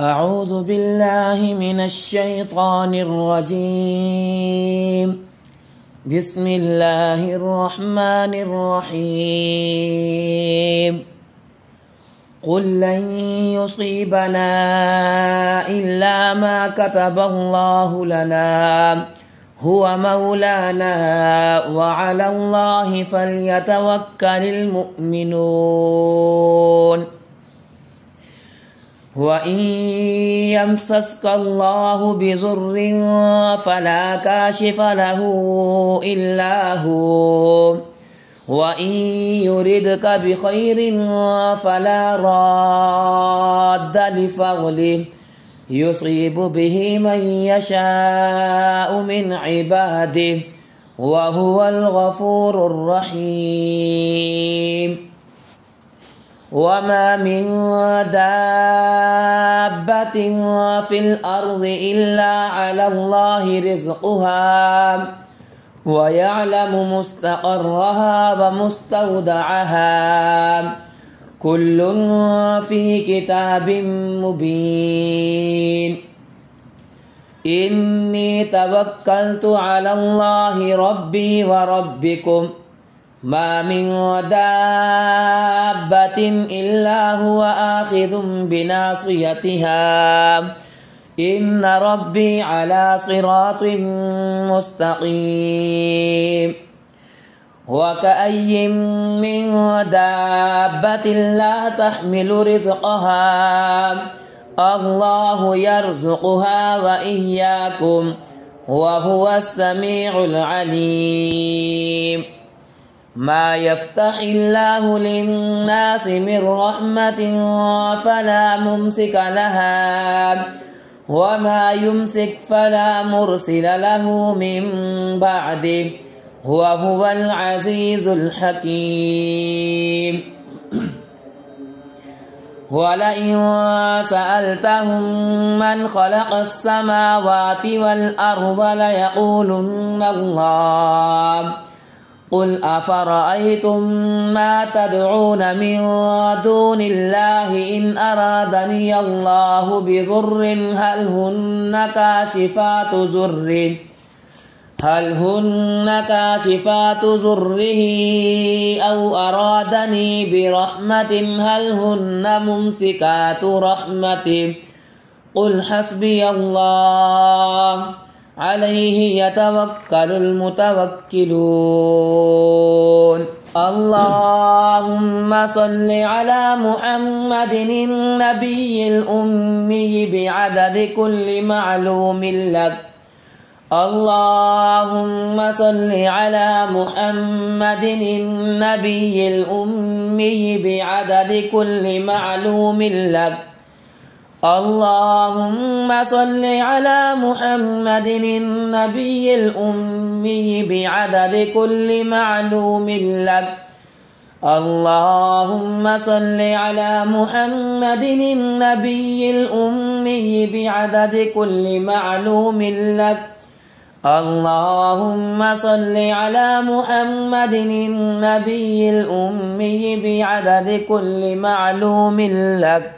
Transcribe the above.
أعوذ بالله من الشيطان الرجيم. بسم الله الرحمن الرحيم. قل لن يصيبنا إلا ما كتب الله لنا هو مولانا وعلى الله فليتوكل المؤمنون. وإن يمسسك الله بضر فلا كاشف له إلا هو وإن يردك بخير فلا راد لفضله يصيب به من يشاء من عباده وهو الغفور الرحيم. وما من دابة في الأرض إلا على الله رزقها ويعلم مستقرها ومستودعها كل في كتاب مبين. إني توكلت على الله ربي وربكم ما من دابة إلا هو آخذ بناصيتها إن ربي على صراط مستقيم. وكأي من دابة لا تحمل رزقها الله يرزقها وإياكم وهو السميع العليم. ما يفتح الله للناس من رحمة فلا ممسك لها وما يمسك فلا مرسل له من بعده وهو العزيز الحكيم. ولئن سألتهم من خلق السماوات والأرض ليقولن الله قل أفرأيتم ما تدعون من دون الله إن أرادني الله بضر هل هن كاشفات ضره أو أرادني برحمة هل هن ممسكات رحمته قل حسبي الله عليه يتوكل المتوكلون. اللهم صل على محمد النبي الأمي بعدد كل معلوم لك. اللهم صل على محمد النبي الأمي بعدد كل معلوم لك. اللهم صل على محمد النبي الأمي بعدد كل معلوم لك. اللهم صل على محمد النبي الأمي بعدد كل معلوم لك. اللهم صل على محمد النبي الأمي بعدد كل معلوم لك.